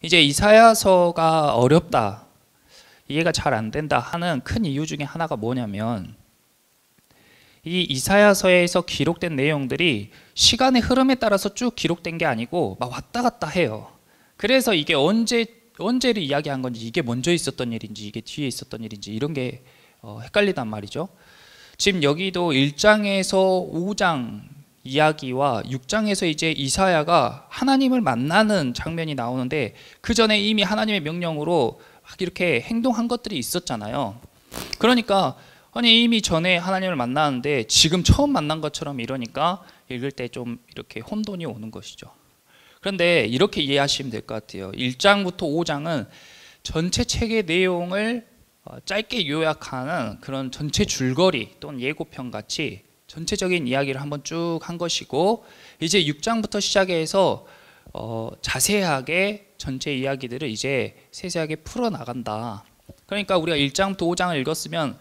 이제 이사야서가 어렵다, 이해가 잘 안 된다 하는 큰 이유 중에 하나가 뭐냐면, 이 이사야서에서 기록된 내용들이 시간의 흐름에 따라서 쭉 기록된 게 아니고 막 왔다 갔다 해요. 그래서 이게 언제를 이야기한 건지, 이게 먼저 있었던 일인지 이게 뒤에 있었던 일인지 이런 게 헷갈리단 말이죠. 지금 여기도 1장에서 5장 이야기와 6장에서 이제 이사야가 하나님을 만나는 장면이 나오는데, 그 전에 이미 하나님의 명령으로 막 이렇게 행동한 것들이 있었잖아요. 그러니까 아니 이미 전에 하나님을 만나는데 지금 처음 만난 것처럼 이러니까 읽을 때 좀 이렇게 혼돈이 오는 것이죠. 그런데 이렇게 이해하시면 될 것 같아요. 1장부터 5장은 전체 책의 내용을 짧게 요약하는 그런 전체 줄거리 또는 예고편 같이 전체적인 이야기를 한번 쭉 한 것이고, 이제 6장부터 시작해서 자세하게 전체 이야기들을 이제 세세하게 풀어나간다. 그러니까 우리가 1장부터 5장을 읽었으면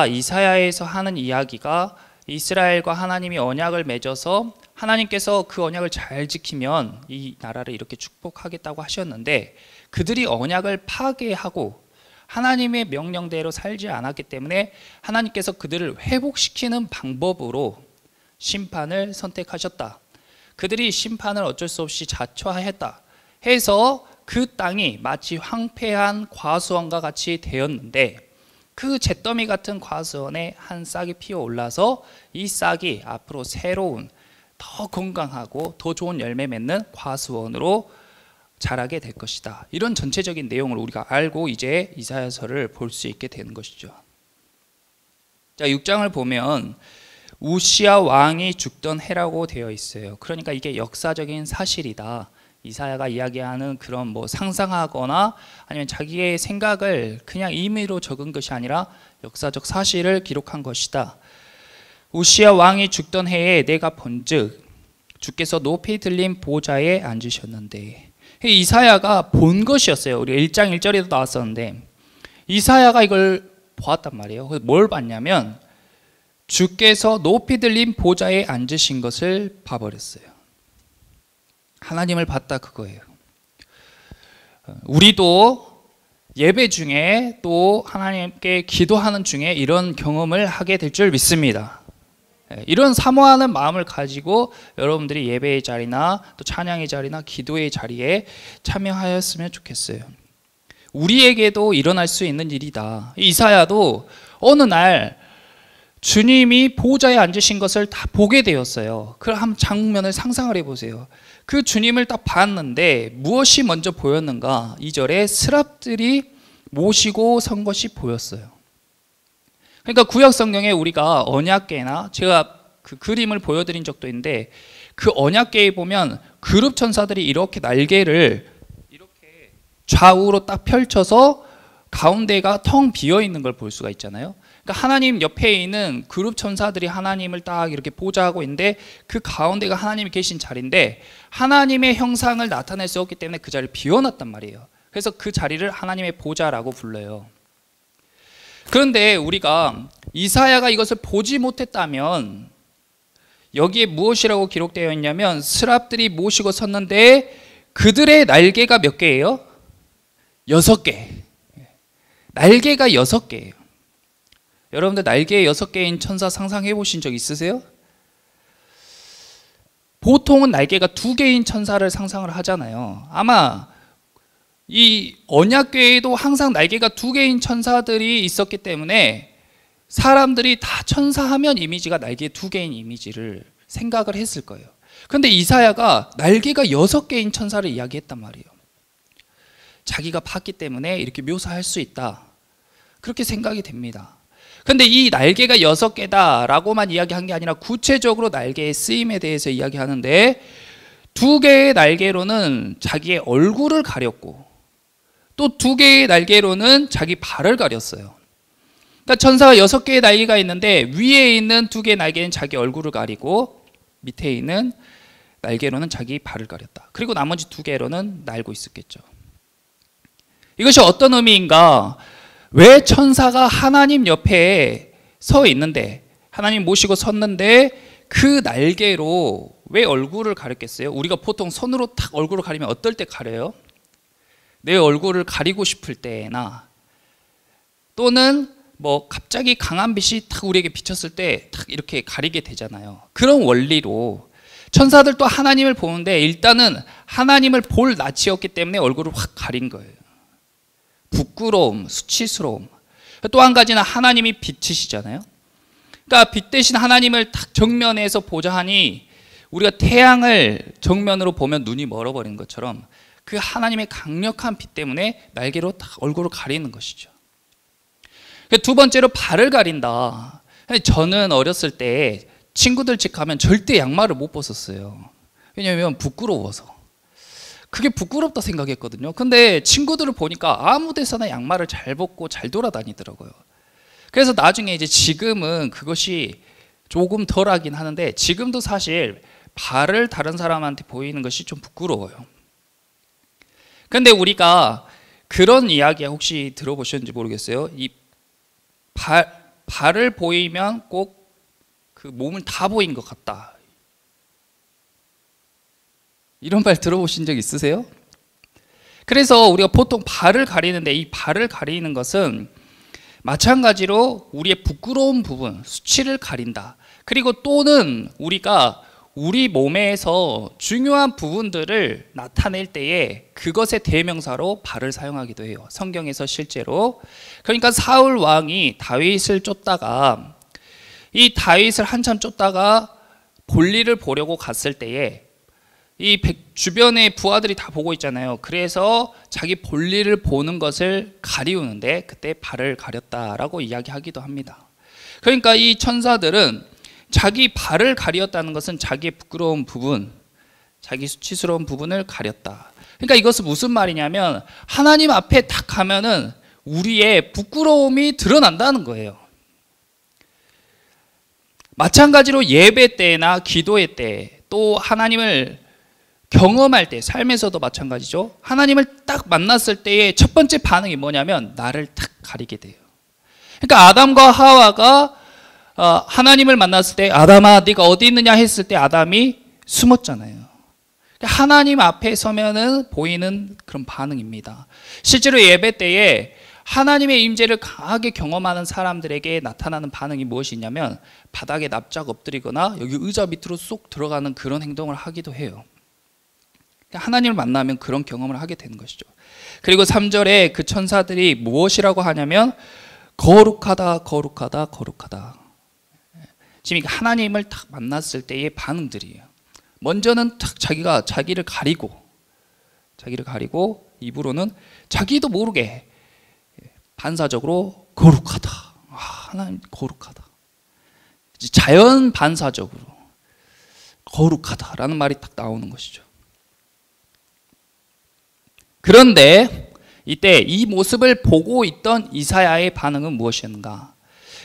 이사야에서 하는 이야기가 이스라엘과 하나님이 언약을 맺어서 하나님께서 그 언약을 잘 지키면 이 나라를 이렇게 축복하겠다고 하셨는데, 그들이 언약을 파괴하고 하나님의 명령대로 살지 않았기 때문에 하나님께서 그들을 회복시키는 방법으로 심판을 선택하셨다. 그들이 심판을 어쩔 수 없이 자초했다 해서 그 땅이 마치 황폐한 과수원과 같이 되었는데, 그 잿더미 같은 과수원에 한 싹이 피어올라서 이 싹이 앞으로 새로운 더 건강하고 더 좋은 열매 맺는 과수원으로 자라게 될 것이다. 이런 전체적인 내용을 우리가 알고 이제 이사야서를 볼 수 있게 되는 것이죠. 자, 6장을 보면 우시야 왕이 죽던 해라고 되어 있어요. 그러니까 이게 역사적인 사실이다. 이사야가 이야기하는 그런 뭐 상상하거나 아니면 자기의 생각을 그냥 임의로 적은 것이 아니라 역사적 사실을 기록한 것이다. 우시야 왕이 죽던 해에 내가 본즉 주께서 높이 들린 보좌에 앉으셨는데, 이사야가 본 것이었어요. 우리 1장 1절에도 나왔었는데 이사야가 이걸 보았단 말이에요. 뭘 봤냐면 주께서 높이 들린 보좌에 앉으신 것을 봐버렸어요. 하나님을 봤다 그거예요. 우리도 예배 중에 또 하나님께 기도하는 중에 이런 경험을 하게 될 줄 믿습니다. 이런 사모하는 마음을 가지고 여러분들이 예배의 자리나 또 찬양의 자리나 기도의 자리에 참여하였으면 좋겠어요. 우리에게도 일어날 수 있는 일이다. 이사야도 어느 날 주님이 보좌에 앉으신 것을 다 보게 되었어요. 그 한 장면을 상상을 해보세요. 그 주님을 딱 봤는데 무엇이 먼저 보였는가? 2절에 스랍들이 모시고 선 것이 보였어요. 그러니까 구약 성경에 우리가 언약궤나, 제가 그 그림을 보여드린 적도 있는데, 그 언약궤에 보면 그룹 천사들이 이렇게 날개를 이렇게 좌우로 딱 펼쳐서 가운데가 텅 비어 있는 걸 볼 수가 있잖아요. 그러니까 하나님 옆에 있는 그룹 천사들이 하나님을 딱 이렇게 보좌하고 있는데, 그 가운데가 하나님이 계신 자리인데 하나님의 형상을 나타낼 수 없기 때문에 그 자리를 비워놨단 말이에요. 그래서 그 자리를 하나님의 보좌라고 불러요. 그런데 우리가 이사야가 이것을 보지 못했다면 여기에 무엇이라고 기록되어 있냐면, 스랍들이 모시고 섰는데 그들의 날개가 몇 개예요? 6개. 날개가 6개예요. 여러분들 날개 6개인 천사 상상해 보신 적 있으세요? 보통은 날개가 2개인 천사를 상상을 하잖아요. 아마 이 언약궤에도 항상 날개가 2개인 천사들이 있었기 때문에 사람들이 다 천사하면 이미지가 날개 2개인 이미지를 생각을 했을 거예요. 그런데 이사야가 날개가 6개인 천사를 이야기했단 말이에요. 자기가 봤기 때문에 이렇게 묘사할 수 있다, 그렇게 생각이 됩니다. 그런데 이 날개가 6개다라고만 이야기한 게 아니라 구체적으로 날개의 쓰임에 대해서 이야기하는데, 2개의 날개로는 자기의 얼굴을 가렸고 또 2개의 날개로는 자기 발을 가렸어요. 그러니까 천사가 6개의 날개가 있는데 위에 있는 2개의 날개는 자기 얼굴을 가리고 밑에 있는 날개로는 자기 발을 가렸다. 그리고 나머지 2개로는 날고 있었겠죠. 이것이 어떤 의미인가? 왜 천사가 하나님 옆에 서 있는데, 하나님 모시고 섰는데 그 날개로 왜 얼굴을 가렸겠어요? 우리가 보통 손으로 탁 얼굴을 가리면 어떨 때 가려요? 내 얼굴을 가리고 싶을 때나 또는 뭐 갑자기 강한 빛이 탁 우리에게 비쳤을 때 탁 이렇게 가리게 되잖아요. 그런 원리로 천사들도 하나님을 보는데 일단은 하나님을 볼 낯이었기 때문에 얼굴을 확 가린 거예요. 부끄러움, 수치스러움. 또 한 가지는 하나님이 빛이시잖아요. 그러니까 빛 대신 하나님을 딱 정면에서 보자 하니 우리가 태양을 정면으로 보면 눈이 멀어버리는 것처럼 그 하나님의 강력한 빛 때문에 날개로 딱 얼굴을 가리는 것이죠. 두 번째로 발을 가린다. 저는 어렸을 때 친구들 집 가면 절대 양말을 못 벗었어요. 왜냐하면 부끄러워서. 그게 부끄럽다 생각했거든요. 근데 친구들을 보니까 아무 데서나 양말을 잘 벗고 잘 돌아다니더라고요. 그래서 나중에 이제 지금은 그것이 조금 덜하긴 하는데 지금도 사실 발을 다른 사람한테 보이는 것이 좀 부끄러워요. 근데 우리가 그런 이야기 혹시 들어보셨는지 모르겠어요. 이 발을 보이면 꼭 그 몸을 다 보인 것 같다. 이런 말 들어보신 적 있으세요? 그래서 우리가 보통 발을 가리는데 이 발을 가리는 것은 마찬가지로 우리의 부끄러운 부분, 수치를 가린다. 그리고 또는 우리가 우리 몸에서 중요한 부분들을 나타낼 때에 그것의 대명사로 발을 사용하기도 해요. 성경에서 실제로. 그러니까 사울 왕이 다윗을 쫓다가 이 다윗을 한참 쫓다가 볼일을 보려고 갔을 때에 이 주변의 부하들이 다 보고 있잖아요. 그래서 자기 볼일을 보는 것을 가리우는데 그때 발을 가렸다라고 이야기하기도 합니다. 그러니까 이 천사들은 자기 발을 가리었다는 것은 자기의 부끄러운 부분, 자기 수치스러운 부분을 가렸다. 그러니까 이것은 무슨 말이냐면 하나님 앞에 딱 가면은 우리의 부끄러움이 드러난다는 거예요. 마찬가지로 예배 때나 기도회 때 또 하나님을 경험할 때 삶에서도 마찬가지죠. 하나님을 딱 만났을 때의 첫 번째 반응이 뭐냐면 나를 딱 가리게 돼요. 그러니까 아담과 하와가 하나님을 만났을 때 아담아 네가 어디 있느냐 했을 때 아담이 숨었잖아요. 하나님 앞에 서면은 보이는 그런 반응입니다. 실제로 예배 때에 하나님의 임재를 강하게 경험하는 사람들에게 나타나는 반응이 무엇이냐면 바닥에 납작 엎드리거나 여기 의자 밑으로 쏙 들어가는 그런 행동을 하기도 해요. 하나님을 만나면 그런 경험을 하게 되는 것이죠. 그리고 3절에 그 천사들이 무엇이라고 하냐면 거룩하다 거룩하다 거룩하다. 지금 하나님을 딱 만났을 때의 반응들이에요. 먼저는 딱 자기를 가리고 입으로는 자기도 모르게 반사적으로 거룩하다. 하나님 거룩하다. 자연 반사적으로 거룩하다라는 말이 딱 나오는 것이죠. 그런데 이때 이 모습을 보고 있던 이사야의 반응은 무엇이었는가?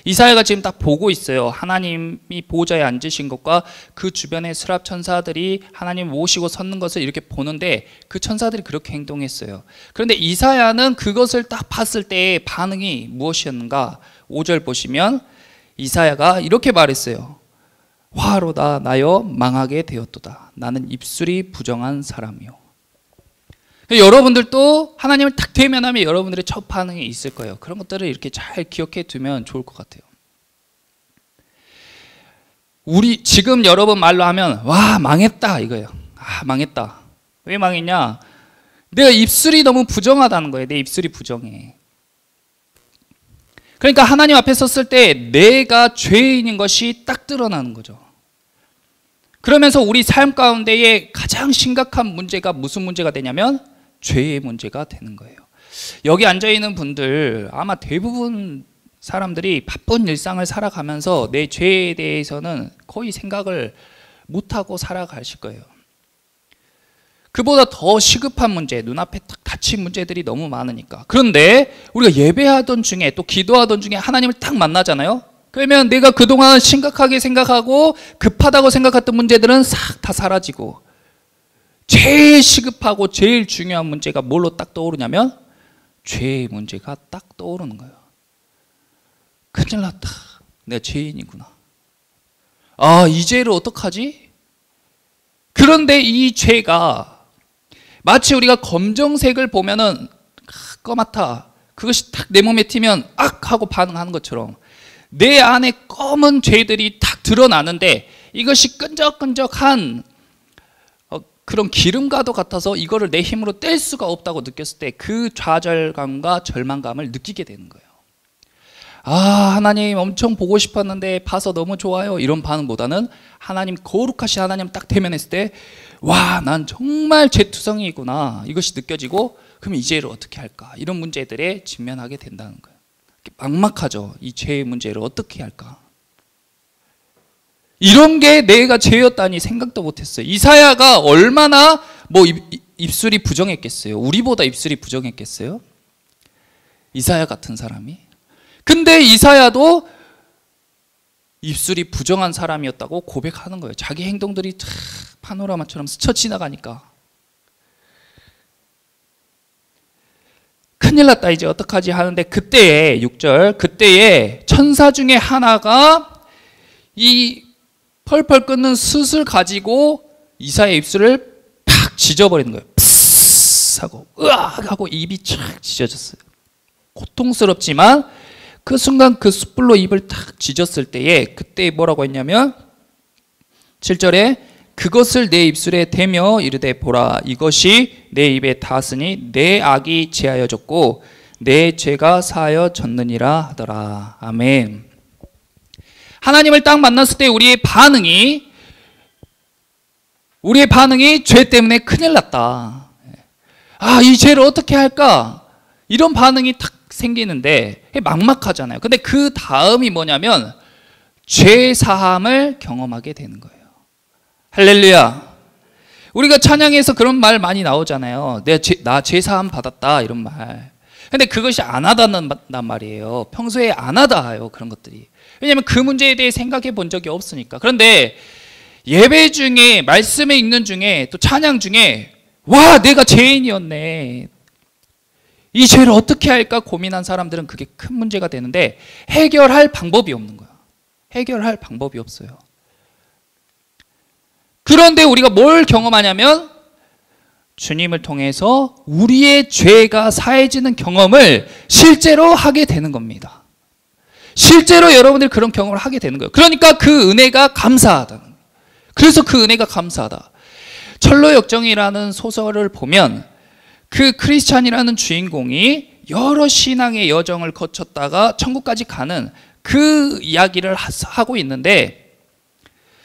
이사야가 지금 딱 보고 있어요. 하나님이 보좌에 앉으신 것과 그 주변의 스랍 천사들이 하나님 모시고 섰는 것을 이렇게 보는데 그 천사들이 그렇게 행동했어요. 그런데 이사야는 그것을 딱 봤을 때의 반응이 무엇이었는가? 5절 보시면 이사야가 이렇게 말했어요. 화로다 나여 망하게 되었도다. 나는 입술이 부정한 사람이요. 여러분들도 하나님을 딱 대면하면 여러분들의 첫 반응이 있을 거예요. 그런 것들을 이렇게 잘 기억해 두면 좋을 것 같아요. 우리 지금 여러분 말로 하면 와 망했다 이거예요. 망했다. 왜 망했냐? 내가 입술이 너무 부정하다는 거예요. 내 입술이 부정해. 그러니까 하나님 앞에 섰을 때 내가 죄인인 것이 딱 드러나는 거죠. 그러면서 우리 삶 가운데에 가장 심각한 문제가 무슨 문제가 되냐면 죄의 문제가 되는 거예요. 여기 앉아있는 분들 아마 대부분 사람들이 바쁜 일상을 살아가면서 내 죄에 대해서는 거의 생각을 못하고 살아가실 거예요. 그보다 더 시급한 문제, 눈앞에 딱 닥친 문제들이 너무 많으니까. 그런데 우리가 예배하던 중에 또 기도하던 중에 하나님을 딱 만나잖아요. 그러면 내가 그동안 심각하게 생각하고 급하다고 생각했던 문제들은 싹 다 사라지고 제일 시급하고 제일 중요한 문제가 뭘로 딱 떠오르냐면 죄의 문제가 딱 떠오르는 거예요. 큰일 났다. 내가 죄인이구나. 이 죄를 어떡하지? 그런데 이 죄가 마치 우리가 검정색을 보면은 꺼맣다, 그것이 딱 내 몸에 튀면 악 하고 반응하는 것처럼 내 안에 검은 죄들이 딱 드러나는데 이것이 끈적끈적한 그런 기름과도 같아서 이거를 내 힘으로 뗄 수가 없다고 느꼈을 때 그 좌절감과 절망감을 느끼게 되는 거예요. 아, 하나님 엄청 보고 싶었는데 봐서 너무 좋아요, 이런 반응보다는 하나님, 거룩하신 하나님 딱 대면했을 때 와, 난 정말 죄투성이구나, 이것이 느껴지고, 그럼 이 죄를 어떻게 할까, 이런 문제들에 직면하게 된다는 거예요. 막막하죠. 이 죄의 문제를 어떻게 할까, 이런 게 내가 죄였다니 생각도 못했어요. 이사야가 얼마나 입술이 부정했겠어요. 우리보다 입술이 부정했겠어요, 이사야 같은 사람이. 근데 이사야도 입술이 부정한 사람이었다고 고백하는 거예요. 자기 행동들이 파노라마처럼 스쳐 지나가니까. 큰일 났다, 이제 어떡하지 하는데 그때에 6절, 그때에 천사 중에 하나가 이 펄펄 끓는 숯을 가지고 이사야의 입술을 팍 지져버리는 거예요. 푸스 하고 으악 하고 입이 촥 지져졌어요. 고통스럽지만 그 순간 그 숯불로 입을 탁 지졌을 때에 그때 뭐라고 했냐면 7절에 그것을 내 입술에 대며 이르되 보라, 이것이 내 입에 닿았으니 내 악이 제하여졌고 내 죄가 사하여 졌느니라 하더라. 아멘. 하나님을 딱 만났을 때 우리의 반응이 죄 때문에 큰일 났다, 아, 이 죄를 어떻게 할까, 이런 반응이 탁 생기는데 막막하잖아요. 근데 그 다음이 뭐냐면 죄 사함을 경험하게 되는 거예요. 할렐루야. 우리가 찬양에서 그런 말 많이 나오잖아요. 나 죄 사함 받았다, 이런 말. 근데 그것이 안 하다는 말이에요. 평소에 안 하다요, 그런 것들이. 왜냐하면 그 문제에 대해 생각해 본 적이 없으니까. 그런데 예배 중에, 말씀에 읽는 중에, 또 찬양 중에 와, 내가 죄인이었네, 이 죄를 어떻게 할까 고민한 사람들은 그게 큰 문제가 되는데 해결할 방법이 없는 거야. 해결할 방법이 없어요. 그런데 우리가 뭘 경험하냐면 주님을 통해서 우리의 죄가 사해지는 경험을 실제로 하게 되는 겁니다. 실제로 여러분들이 그런 경험을 하게 되는 거예요. 그러니까 그 은혜가 감사하다. 그래서 그 은혜가 감사하다. 철로역정이라는 소설을 보면 그 크리스찬이라는 주인공이 여러 신앙의 여정을 거쳤다가 천국까지 가는 그 이야기를 하고 있는데,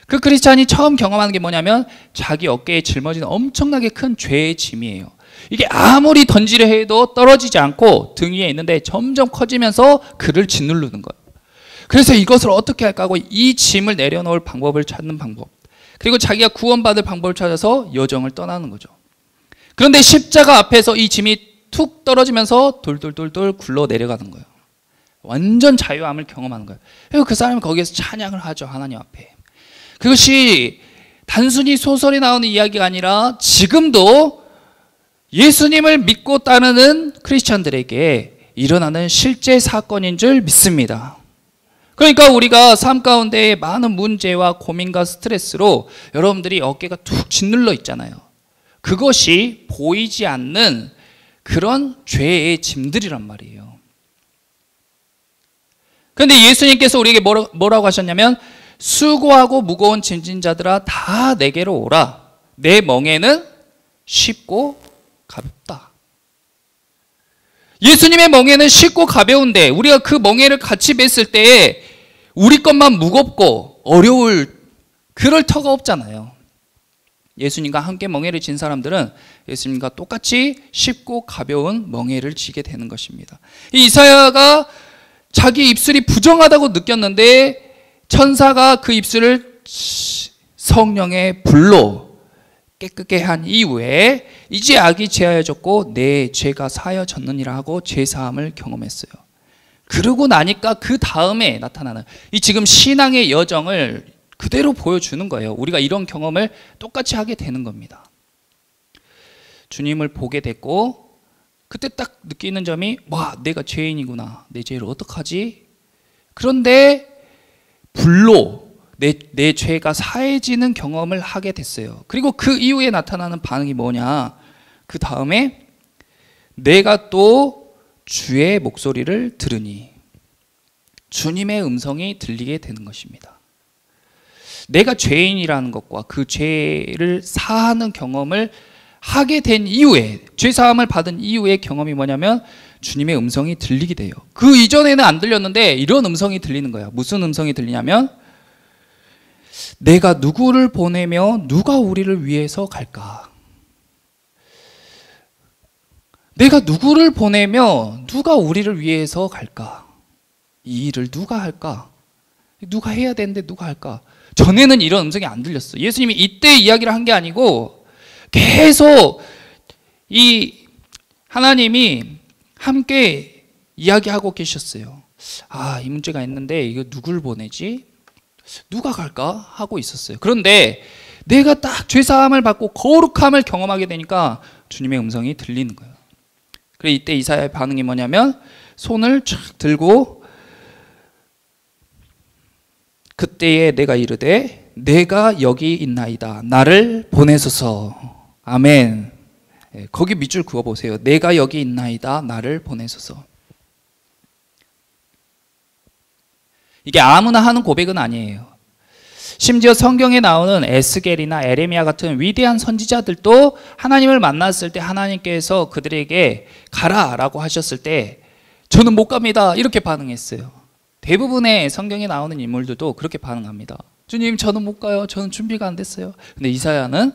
그 크리스찬이 처음 경험하는 게 뭐냐면 자기 어깨에 짊어지는 엄청나게 큰 죄의 짐이에요. 이게 아무리 던지려 해도 떨어지지 않고 등 위에 있는데 점점 커지면서 그를 짓누르는 거예요. 그래서 이것을 어떻게 할까 하고 이 짐을 내려놓을 방법을 찾는 방법, 그리고 자기가 구원받을 방법을 찾아서 여정을 떠나는 거죠. 그런데 십자가 앞에서 이 짐이 툭 떨어지면서 돌돌돌돌 굴러 내려가는 거예요. 완전 자유함을 경험하는 거예요. 그리고 그 사람이 거기에서 찬양을 하죠, 하나님 앞에. 그것이 단순히 소설에 나오는 이야기가 아니라 지금도 예수님을 믿고 따르는 크리스찬들에게 일어나는 실제 사건인 줄 믿습니다. 그러니까 우리가 삶 가운데 많은 문제와 고민과 스트레스로 여러분들이 어깨가 툭 짓눌러 있잖아요. 그것이 보이지 않는 그런 죄의 짐들이란 말이에요. 그런데 예수님께서 우리에게 뭐라고 하셨냐면 수고하고 무거운 짐진 자들아 다 내게로 오라, 내 멍에는 쉽고 가볍다. 예수님의 멍에는 쉽고 가벼운데 우리가 그 멍에를 같이 맸을 때에 우리 것만 무겁고 어려울 그럴 터가 없잖아요. 예수님과 함께 멍에를 진 사람들은 예수님과 똑같이 쉽고 가벼운 멍에를 지게 되는 것입니다. 이사야가 자기 입술이 부정하다고 느꼈는데 천사가 그 입술을 성령의 불로 깨끗게 한 이후에 이제 악이 제하여졌고 내 죄가 사하여졌느니라 하고 죄사함을 경험했어요. 그러고 나니까 그 다음에 나타나는 이 지금 신앙의 여정을 그대로 보여주는 거예요. 우리가 이런 경험을 똑같이 하게 되는 겁니다. 주님을 보게 됐고 그때 딱 느끼는 점이 와, 내가 죄인이구나, 내 죄를 어떡하지? 그런데 불로 내 죄가 사해지는 경험을 하게 됐어요. 그리고 그 이후에 나타나는 반응이 뭐냐? 그 다음에 내가 또 주의 목소리를 들으니 주님의 음성이 들리게 되는 것입니다. 내가 죄인이라는 것과 그 죄를 사하는 경험을 하게 된 이후에, 죄사함을 받은 이후의 경험이 뭐냐면 주님의 음성이 들리게 돼요. 그 이전에는 안 들렸는데 이런 음성이 들리는 거야. 무슨 음성이 들리냐면 내가 누구를 보내며 누가 우리를 위해서 갈까? 내가 누구를 보내며 누가 우리를 위해서 갈까? 이 일을 누가 할까? 누가 해야 되는데 누가 할까? 전에는 이런 음성이 안 들렸어. 예수님이 이때 이야기를 한 게 아니고 계속 이 하나님이 함께 이야기하고 계셨어요. 아, 이 문제가 있는데 이거 누굴 보내지? 누가 갈까? 하고 있었어요. 그런데 내가 딱 죄사함을 받고 거룩함을 경험하게 되니까 주님의 음성이 들리는 거예요. 그래서 이때 이사야의 반응이 뭐냐면 손을 쫙 들고 그때에 내가 이르되 내가 여기 있나이다. 나를 보내소서. 아멘. 거기 밑줄 그어보세요. 내가 여기 있나이다. 나를 보내소서. 이게 아무나 하는 고백은 아니에요. 심지어 성경에 나오는 에스겔이나 에레미야 같은 위대한 선지자들도 하나님을 만났을 때 하나님께서 그들에게 가라라고 하셨을 때 저는 못 갑니다 이렇게 반응했어요. 대부분의 성경에 나오는 인물들도 그렇게 반응합니다. 주님, 저는 못 가요. 저는 준비가 안 됐어요. 근데 이사야는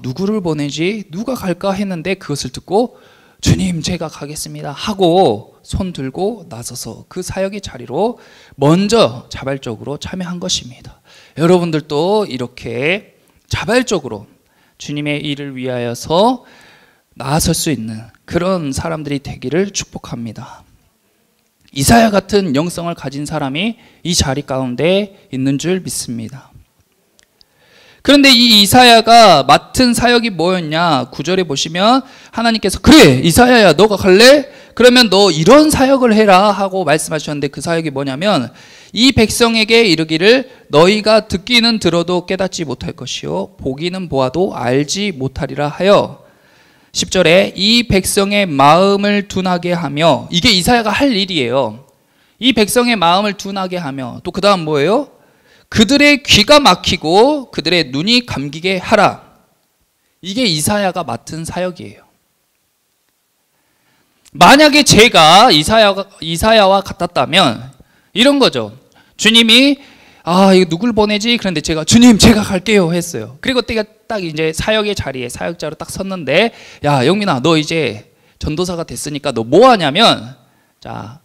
누구를 보내지? 누가 갈까 했는데 그것을 듣고 주님, 제가 가겠습니다 하고 손 들고 나서서 그 사역의 자리로 먼저 자발적으로 참여한 것입니다. 여러분들도 이렇게 자발적으로 주님의 일을 위하여서 나아설 수 있는 그런 사람들이 되기를 축복합니다. 이사야 같은 영성을 가진 사람이 이 자리 가운데 있는 줄 믿습니다. 그런데 이 이사야가 맡은 사역이 뭐였냐? 9절에 보시면 하나님께서 그래 이사야야 너가 갈래? 그러면 너 이런 사역을 해라 하고 말씀하셨는데 그 사역이 뭐냐면 이 백성에게 이르기를 너희가 듣기는 들어도 깨닫지 못할 것이요 보기는 보아도 알지 못하리라 하여 10절에 이 백성의 마음을 둔하게 하며, 이게 이사야가 할 일이에요. 이 백성의 마음을 둔하게 하며 또 그 다음 뭐예요? 그들의 귀가 막히고 그들의 눈이 감기게 하라. 이게 이사야가 맡은 사역이에요. 만약에 제가 이사야와 같았다면 이런 거죠. 주님이 이거 누굴 보내지? 그런데 주님 제가 갈게요 했어요. 그리고 때가 딱 이제 사역의 자리에 사역자로 딱 섰는데 야 영민아 너 이제 전도사가 됐으니까 너 뭐 하냐면 자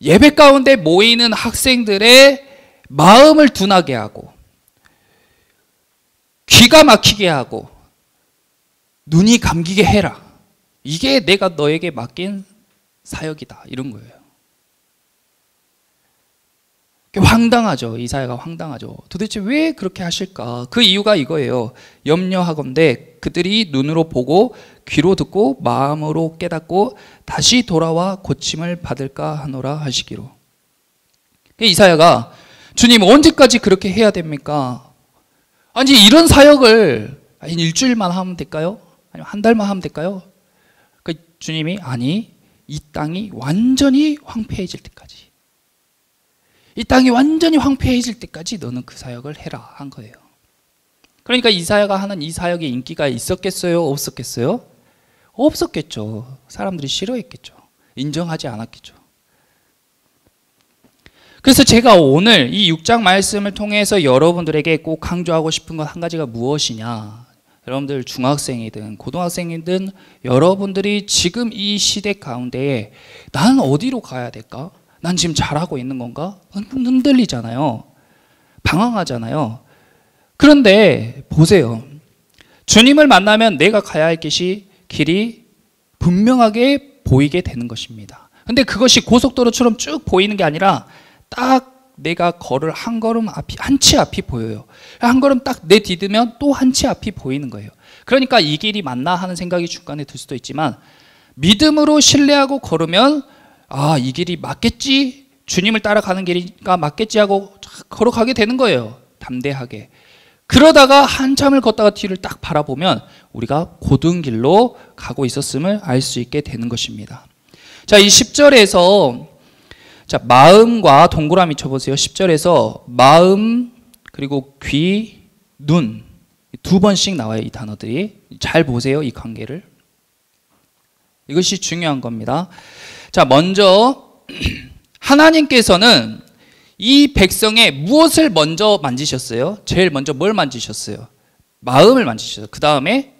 예배 가운데 모이는 학생들의 마음을 둔하게 하고 귀가 막히게 하고 눈이 감기게 해라. 이게 내가 너에게 맡긴 사역이다. 이런 거예요. 황당하죠. 이사야가 황당하죠. 도대체 왜 그렇게 하실까? 그 이유가 이거예요. 염려하건대 그들이 눈으로 보고 귀로 듣고 마음으로 깨닫고 다시 돌아와 고침을 받을까 하노라 하시기로. 이사야가 주님 언제까지 그렇게 해야 됩니까? 아니 이런 사역을 일주일만 하면 될까요? 아니면 한 달만 하면 될까요? 주님이 아니 이 땅이 완전히 황폐해질 때까지, 이 땅이 완전히 황폐해질 때까지 너는 그 사역을 해라 한 거예요. 그러니까 이사야가 하는 이 사역의 인기가 있었겠어요? 없었겠어요? 없었겠죠. 사람들이 싫어했겠죠. 인정하지 않았겠죠. 그래서 제가 오늘 이 6장 말씀을 통해서 여러분들에게 꼭 강조하고 싶은 건 한 가지가 무엇이냐. 여러분들 중학생이든 고등학생이든 여러분들이 지금 이 시대 가운데에 나는 어디로 가야 될까? 난 지금 잘하고 있는 건가? 흔들리잖아요. 방황하잖아요. 그런데 보세요. 주님을 만나면 내가 가야 할 길이 분명하게 보이게 되는 것입니다. 근데 그것이 고속도로처럼 쭉 보이는 게 아니라 딱 내가 걸을 한 걸음 앞이, 한 치 앞이 보여요. 한 걸음 딱 내디디면 또 한 치 앞이 보이는 거예요. 그러니까 이 길이 맞나 하는 생각이 중간에 들 수도 있지만 믿음으로 신뢰하고 걸으면 이 길이 맞겠지, 주님을 따라가는 길이니까 맞겠지 하고 걸어가게 되는 거예요. 담대하게. 그러다가 한참을 걷다가 뒤를 딱 바라보면 우리가 고든 길로 가고 있었음을 알 수 있게 되는 것입니다. 자, 이 10절에서 자, 마음과 동그라미 쳐보세요. 10절에서 마음 그리고 귀, 눈 두 번씩 나와요. 이 단어들이. 잘 보세요. 이 관계를. 이것이 중요한 겁니다. 자, 먼저 하나님께서는 이 백성의 무엇을 먼저 만지셨어요? 제일 먼저 뭘 만지셨어요? 마음을 만지셨어요. 그 다음에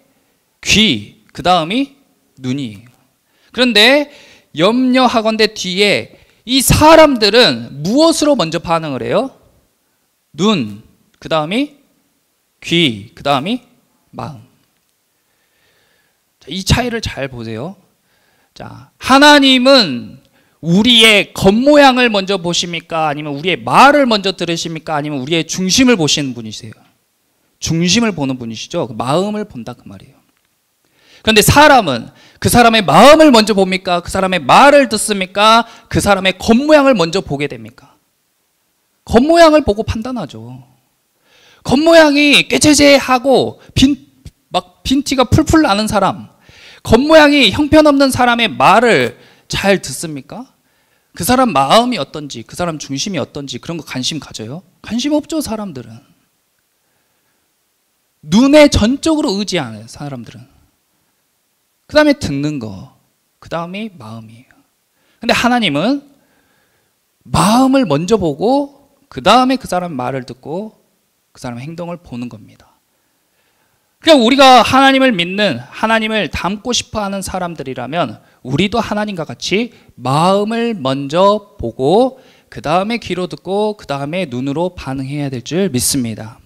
귀, 그 다음이 눈이에요. 그런데 염려하건대 뒤에 이 사람들은 무엇으로 먼저 반응을 해요? 눈, 그 다음이 귀, 그 다음이 마음. 이 차이를 잘 보세요. 자, 하나님은 우리의 겉모양을 먼저 보십니까? 아니면 우리의 말을 먼저 들으십니까? 아니면 우리의 중심을 보시는 분이세요? 중심을 보는 분이시죠. 마음을 본다 그 말이에요. 그런데 사람은 그 사람의 마음을 먼저 봅니까? 그 사람의 말을 듣습니까? 그 사람의 겉모양을 먼저 보게 됩니까? 겉모양을 보고 판단하죠. 겉모양이 깨재재하고 빈티가 풀풀 나는 사람, 겉모양이 형편없는 사람의 말을 잘 듣습니까? 그 사람 마음이 어떤지, 그 사람 중심이 어떤지 그런 거 관심 가져요? 관심 없죠. 사람들은 눈에 전적으로 의지하는 사람들은. 그 다음에 듣는 거, 그 다음이 마음이에요. 근데 하나님은 마음을 먼저 보고 그 다음에 그 사람 말을 듣고 그 사람의 행동을 보는 겁니다. 그러니까 우리가 하나님을 믿는, 하나님을 닮고 싶어하는 사람들이라면 우리도 하나님과 같이 마음을 먼저 보고 그 다음에 귀로 듣고 그 다음에 눈으로 반응해야 될 줄 믿습니다.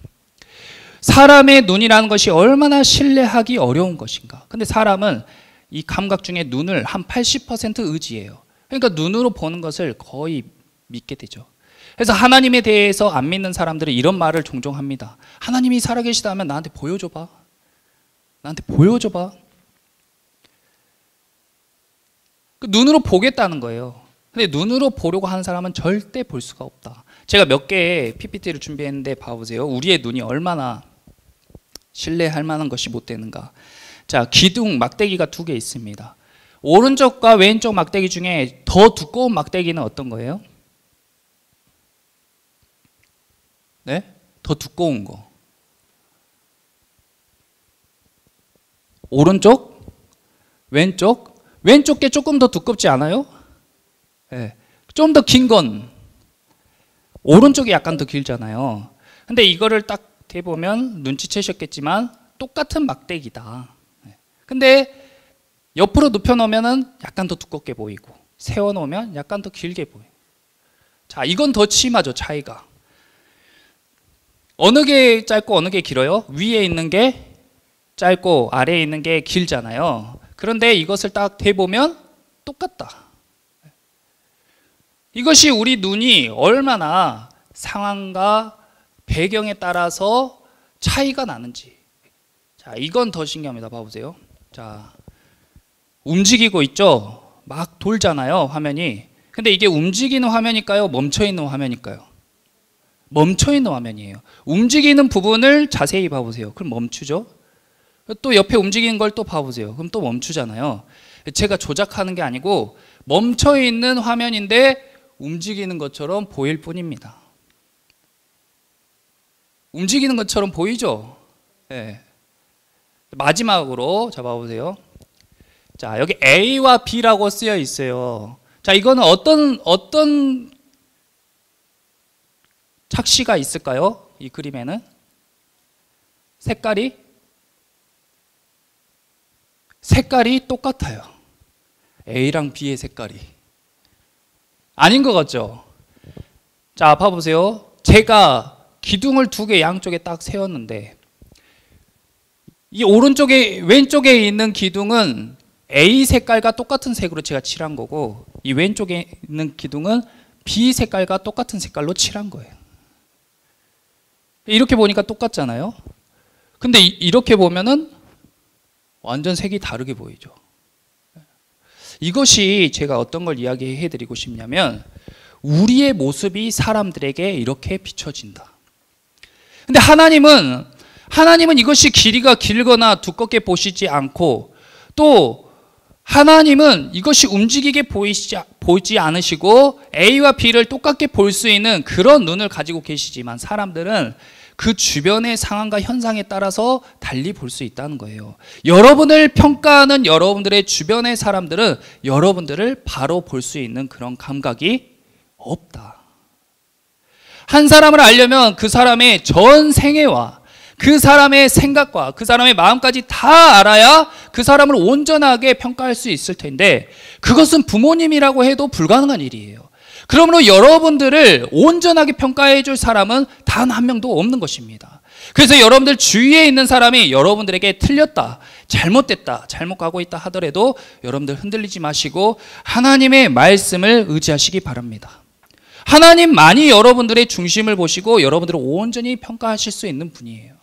사람의 눈이라는 것이 얼마나 신뢰하기 어려운 것인가. 근데 사람은 이 감각 중에 눈을 한 80% 의지해요. 그러니까 눈으로 보는 것을 거의 믿게 되죠. 그래서 하나님에 대해서 안 믿는 사람들은 이런 말을 종종 합니다. 하나님이 살아계시다면 나한테 보여줘봐. 나한테 보여줘봐. 눈으로 보겠다는 거예요. 근데 눈으로 보려고 하는 사람은 절대 볼 수가 없다. 제가 몇 개의 PPT를 준비했는데 봐보세요. 우리의 눈이 얼마나 신뢰할 만한 것이 못 되는가. 자, 기둥 막대기가 두 개 있습니다. 오른쪽과 왼쪽 막대기 중에 더 두꺼운 막대기는 어떤 거예요? 네? 더 두꺼운 거. 오른쪽? 왼쪽? 왼쪽 게 조금 더 두껍지 않아요? 네. 좀 더 긴 건 오른쪽이 약간 더 길잖아요. 근데 이거를 딱 대보면 눈치채셨겠지만 똑같은 막대기다. 근데 옆으로 눕혀놓으면 약간 더 두껍게 보이고 세워놓으면 약간 더 길게 보여요. 자, 이건 더 심하죠. 차이가. 어느 게 짧고 어느 게 길어요? 위에 있는 게 짧고 아래에 있는 게 길잖아요. 그런데 이것을 딱 대보면 똑같다. 이것이 우리 눈이 얼마나 상황과 배경에 따라서 차이가 나는지. 자, 이건 더 신기합니다. 봐보세요. 자, 움직이고 있죠? 막 돌잖아요, 화면이. 근데 이게 움직이는 화면일까요? 멈춰있는 화면일까요? 멈춰있는 화면이에요. 움직이는 부분을 자세히 봐보세요. 그럼 멈추죠? 또 옆에 움직이는 걸 또 봐보세요. 그럼 또 멈추잖아요. 제가 조작하는 게 아니고 멈춰있는 화면인데 움직이는 것처럼 보일 뿐입니다. 움직이는 것처럼 보이죠? 네. 마지막으로 잡아보세요. 자, 여기 A와 B라고 쓰여 있어요. 자, 이거는 어떤 착시가 있을까요? 이 그림에는 색깔이 똑같아요. A랑 B의 색깔이 아닌 것 같죠? 자, 봐보세요. 제가 기둥을 두 개 양쪽에 딱 세웠는데 이 왼쪽에 있는 기둥은 A 색깔과 똑같은 색으로 제가 칠한 거고 이 왼쪽에 있는 기둥은 B 색깔과 똑같은 색깔로 칠한 거예요. 이렇게 보니까 똑같잖아요. 근데 이렇게 보면은 완전 색이 다르게 보이죠. 이것이 제가 어떤 걸 이야기해 드리고 싶냐면 우리의 모습이 사람들에게 이렇게 비춰진다. 근데 하나님은 하나님은 이것이 길이가 길거나 두껍게 보시지 않고, 또 하나님은 이것이 움직이게 보지 않으시고 A와 B를 똑같게 볼 수 있는 그런 눈을 가지고 계시지만, 사람들은 그 주변의 상황과 현상에 따라서 달리 볼 수 있다는 거예요. 여러분을 평가하는 여러분들의 주변의 사람들은 여러분들을 바로 볼 수 있는 그런 감각이 없다. 한 사람을 알려면 그 사람의 전 생애와 그 사람의 생각과 그 사람의 마음까지 다 알아야 그 사람을 온전하게 평가할 수 있을 텐데, 그것은 부모님이라고 해도 불가능한 일이에요. 그러므로 여러분들을 온전하게 평가해 줄 사람은 단 한 명도 없는 것입니다. 그래서 여러분들 주위에 있는 사람이 여러분들에게 틀렸다, 잘못됐다, 잘못 가고 있다 하더라도 여러분들 흔들리지 마시고 하나님의 말씀을 의지하시기 바랍니다. 하나님만이 여러분들의 중심을 보시고 여러분들을 온전히 평가하실 수 있는 분이에요.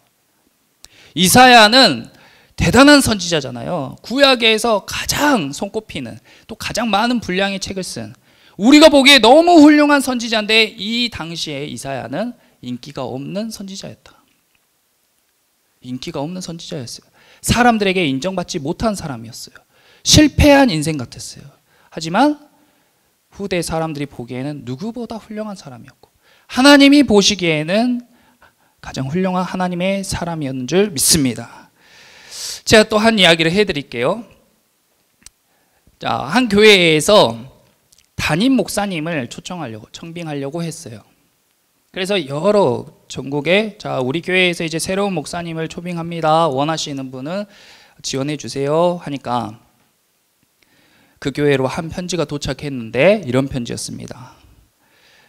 이사야는 대단한 선지자잖아요. 구약에서 가장 손꼽히는, 또 가장 많은 분량의 책을 쓴, 우리가 보기에 너무 훌륭한 선지자인데 이 당시에 이사야는 인기가 없는 선지자였다. 인기가 없는 선지자였어요. 사람들에게 인정받지 못한 사람이었어요. 실패한 인생 같았어요. 하지만 후대 사람들이 보기에는 누구보다 훌륭한 사람이었고, 하나님이 보시기에는 가장 훌륭한 하나님의 사람이었는 줄 믿습니다. 제가 또 한 이야기를 해드릴게요. 자, 한 교회에서 담임 목사님을 청빙하려고 했어요. 그래서 여러 전국에, 자, 우리 교회에서 이제 새로운 목사님을 초빙합니다, 원하시는 분은 지원해 주세요 하니까 그 교회로 한 편지가 도착했는데 이런 편지였습니다.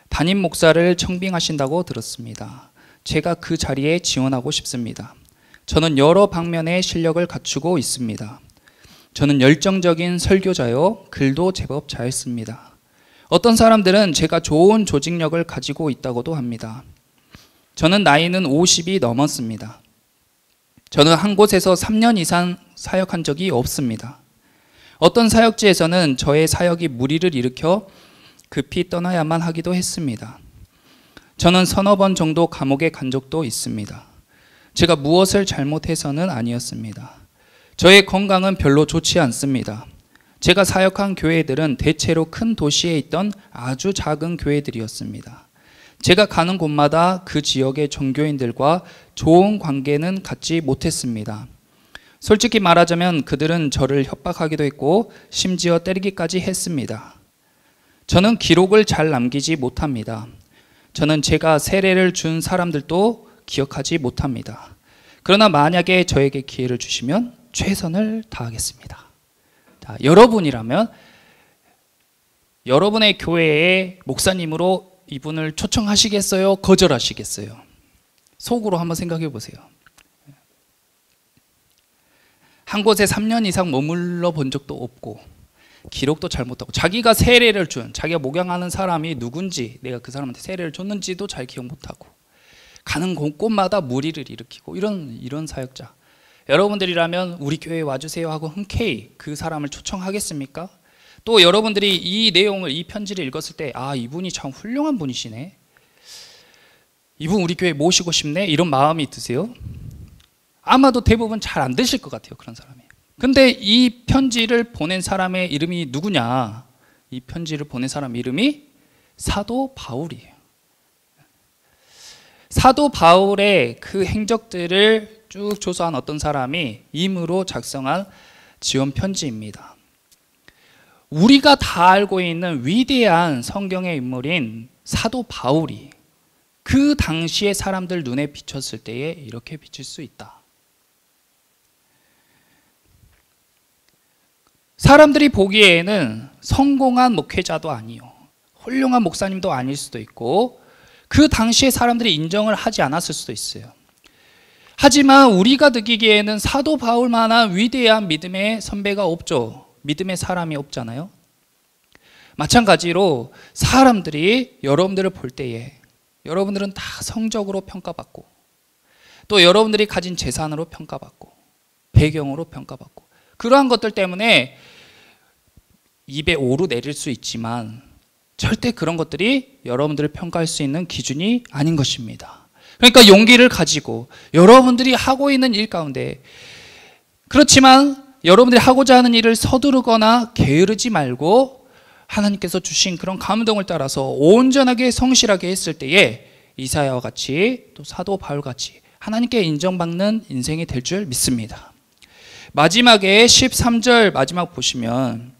담임 목사를 청빙하신다고 들었습니다. 제가 그 자리에 지원하고 싶습니다. 저는 여러 방면의 실력을 갖추고 있습니다. 저는 열정적인 설교자요, 글도 제법 잘 씁니다. 어떤 사람들은 제가 좋은 조직력을 가지고 있다고도 합니다. 저는 나이는 50이 넘었습니다. 저는 한 곳에서 3년 이상 사역한 적이 없습니다. 어떤 사역지에서는 저의 사역이 무리를 일으켜 급히 떠나야만 하기도 했습니다. 저는 서너 번 정도 감옥에 간 적도 있습니다. 제가 무엇을 잘못해서는 아니었습니다. 저의 건강은 별로 좋지 않습니다. 제가 사역한 교회들은 대체로 큰 도시에 있던 아주 작은 교회들이었습니다. 제가 가는 곳마다 그 지역의 종교인들과 좋은 관계는 갖지 못했습니다. 솔직히 말하자면 그들은 저를 협박하기도 했고 심지어 때리기까지 했습니다. 저는 기록을 잘 남기지 못합니다. 저는 제가 세례를 준 사람들도 기억하지 못합니다. 그러나 만약에 저에게 기회를 주시면 최선을 다하겠습니다. 자, 여러분이라면 여러분의 교회의 목사님으로 이분을 초청하시겠어요? 거절하시겠어요? 속으로 한번 생각해 보세요. 한 곳에 3년 이상 머물러 본 적도 없고 기록도 잘 못하고, 자기가 세례를 준, 자기가 목양하는 사람이 누군지, 내가 그 사람한테 세례를 줬는지도 잘 기억 못하고, 가는 곳곳마다 무리를 일으키고, 이런 사역자, 여러분들이라면 우리 교회에 와주세요 하고 흔쾌히 그 사람을 초청하겠습니까? 또 여러분들이 이 내용을, 이 편지를 읽었을 때, 아, 이분이 참 훌륭한 분이시네, 이분 우리 교회에 모시고 싶네, 이런 마음이 드세요? 아마도 대부분 잘 안 되실 것 같아요, 그런 사람이. 근데 이 편지를 보낸 사람의 이름이 누구냐? 이 편지를 보낸 사람 이름이 사도 바울이에요. 사도 바울의 그 행적들을 쭉 조사한 어떤 사람이 임의로 작성한 지원 편지입니다. 우리가 다 알고 있는 위대한 성경의 인물인 사도 바울이 그 당시의 사람들 눈에 비쳤을 때에 이렇게 비칠 수 있다. 사람들이 보기에는 성공한 목회자도 아니요, 훌륭한 목사님도 아닐 수도 있고, 그 당시에 사람들이 인정을 하지 않았을 수도 있어요. 하지만 우리가 느끼기에는 사도 바울만한 위대한 믿음의 선배가 없죠. 믿음의 사람이 없잖아요. 마찬가지로 사람들이 여러분들을 볼 때에 여러분들은 다 성적으로 평가받고, 또 여러분들이 가진 재산으로 평가받고, 배경으로 평가받고, 그러한 것들 때문에 입에 오르내릴 수 있지만 절대 그런 것들이 여러분들을 평가할 수 있는 기준이 아닌 것입니다. 그러니까 용기를 가지고 여러분들이 하고 있는 일 가운데, 그렇지만 여러분들이 하고자 하는 일을 서두르거나 게으르지 말고 하나님께서 주신 그런 감동을 따라서 온전하게 성실하게 했을 때에 이사야와 같이 또 사도 바울같이 하나님께 인정받는 인생이 될 줄 믿습니다. 마지막에 13절 마지막 보시면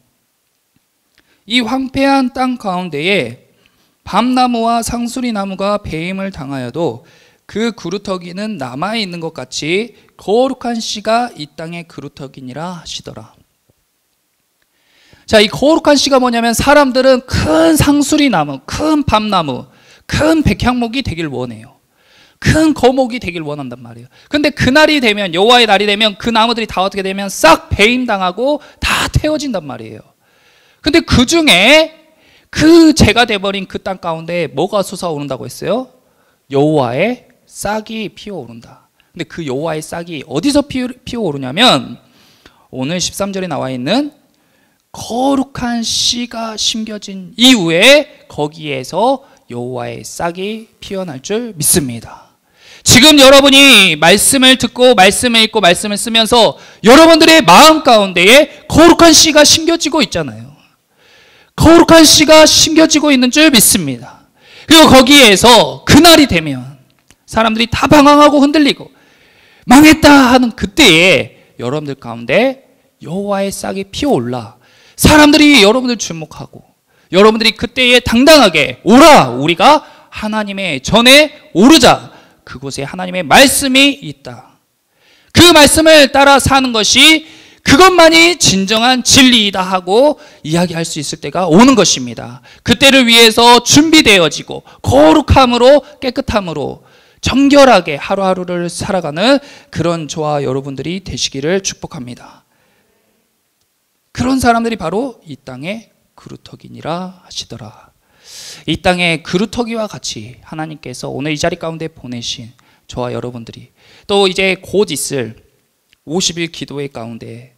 이 황폐한 땅 가운데에 밤나무와 상수리나무가 배임을 당하여도 그 그루터기는 남아있는 것 같이 거룩한 씨가 이 땅의 그루터기니라 하시더라. 자, 이 거룩한 씨가 뭐냐면 사람들은 큰 상수리나무, 큰 밤나무, 큰 백향목이 되길 원해요. 큰 거목이 되길 원한단 말이에요. 근데 그날이 되면, 여호와의 날이 되면 그 나무들이 다 어떻게 되면 싹 배임당하고 다 태워진단 말이에요. 근데 그 중에 그 재가 돼버린 그 땅 가운데 뭐가 솟아오른다고 했어요? 여호와의 싹이 피어오른다. 근데 그 여호와의 싹이 어디서 피어오르냐면 오늘 13절에 나와 있는 거룩한 씨가 심겨진 이후에 거기에서 여호와의 싹이 피어날 줄 믿습니다. 지금 여러분이 말씀을 듣고 말씀을 읽고 말씀을 쓰면서 여러분들의 마음 가운데에 거룩한 씨가 심겨지고 있잖아요. 거룩한 씨가 심겨지고 있는 줄 믿습니다. 그리고 거기에서 그날이 되면 사람들이 다 방황하고 흔들리고 망했다 하는 그때에 여러분들 가운데 여호와의 싹이 피어올라 사람들이 여러분들 주목하고 여러분들이 그때에 당당하게 오라, 우리가 하나님의 전에 오르자. 그곳에 하나님의 말씀이 있다. 그 말씀을 따라 사는 것이 그것만이 진정한 진리이다 하고 이야기할 수 있을 때가 오는 것입니다. 그때를 위해서 준비되어지고 거룩함으로 깨끗함으로 정결하게 하루하루를 살아가는 그런 저와 여러분들이 되시기를 축복합니다. 그런 사람들이 바로 이 땅의 그루터기니라 하시더라. 이 땅의 그루터기와 같이 하나님께서 오늘 이 자리 가운데 보내신 저와 여러분들이 또 이제 곧 있을 50일 기도회 가운데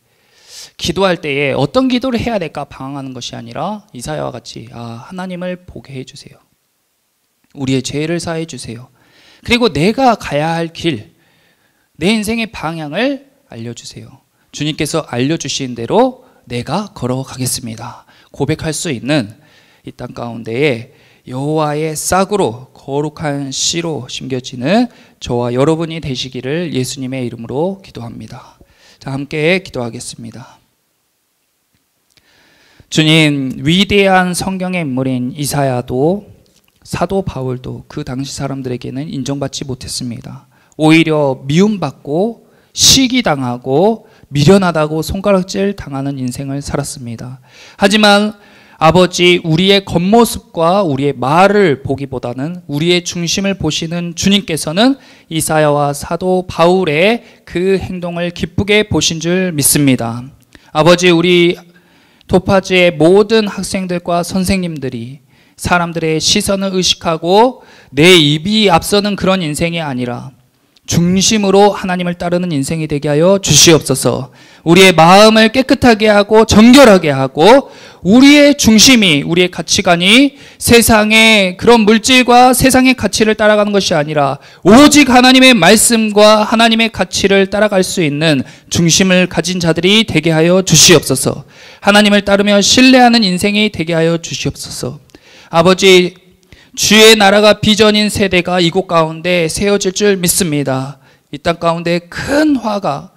기도할 때에 어떤 기도를 해야 될까 방황하는 것이 아니라 이사야와 같이 하나님을 보게 해주세요. 우리의 죄를 사해 주세요. 그리고 내가 가야 할 길, 내 인생의 방향을 알려주세요. 주님께서 알려주신 대로 내가 걸어가겠습니다. 고백할 수 있는 이 땅 가운데에 여호와의 싹으로 거룩한 씨로 심겨지는 저와 여러분이 되시기를 예수님의 이름으로 기도합니다. 자, 함께 기도하겠습니다. 주님, 위대한 성경의 인물인 이사야도 사도 바울도 그 당시 사람들에게는 인정받지 못했습니다. 오히려 미움받고 시기당하고 미련하다고 손가락질 당하는 인생을 살았습니다. 하지만 아버지, 우리의 겉모습과 우리의 말을 보기보다는 우리의 중심을 보시는 주님께서는 이사야와 사도 바울의 그 행동을 기쁘게 보신 줄 믿습니다. 아버지, 우리 도파지의 모든 학생들과 선생님들이 사람들의 시선을 의식하고 내 입이 앞서는 그런 인생이 아니라 중심으로 하나님을 따르는 인생이 되게 하여 주시옵소서. 우리의 마음을 깨끗하게 하고 정결하게 하고 우리의 중심이, 우리의 가치관이 세상의 그런 물질과 세상의 가치를 따라가는 것이 아니라 오직 하나님의 말씀과 하나님의 가치를 따라갈 수 있는 중심을 가진 자들이 되게 하여 주시옵소서. 하나님을 따르며 신뢰하는 인생이 되게 하여 주시옵소서. 아버지, 주의 나라가 비전인 세대가 이곳 가운데 세워질 줄 믿습니다. 이 땅 가운데 큰 화가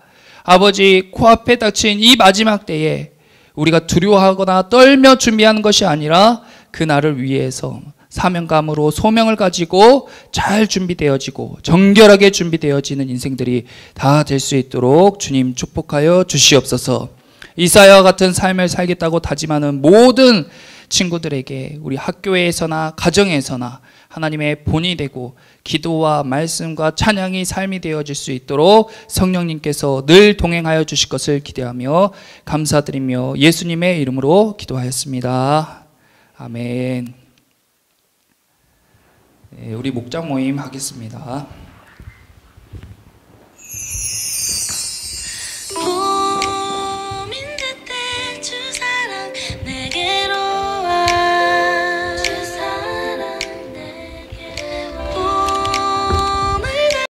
아버지 코앞에 닥친 이 마지막 때에 우리가 두려워하거나 떨며 준비하는 것이 아니라 그날을 위해서 사명감으로 소명을 가지고 잘 준비되어지고 정결하게 준비되어지는 인생들이 다 될 수 있도록 주님 축복하여 주시옵소서. 이사야와 같은 삶을 살겠다고 다짐하는 모든 친구들에게 우리 학교에서나 가정에서나 하나님의 본이 되고 기도와 말씀과 찬양이 삶이 되어질 수 있도록 성령님께서 늘 동행하여 주실 것을 기대하며 감사드리며 예수님의 이름으로 기도하였습니다. 아멘. 우리 목장 모임 하겠습니다.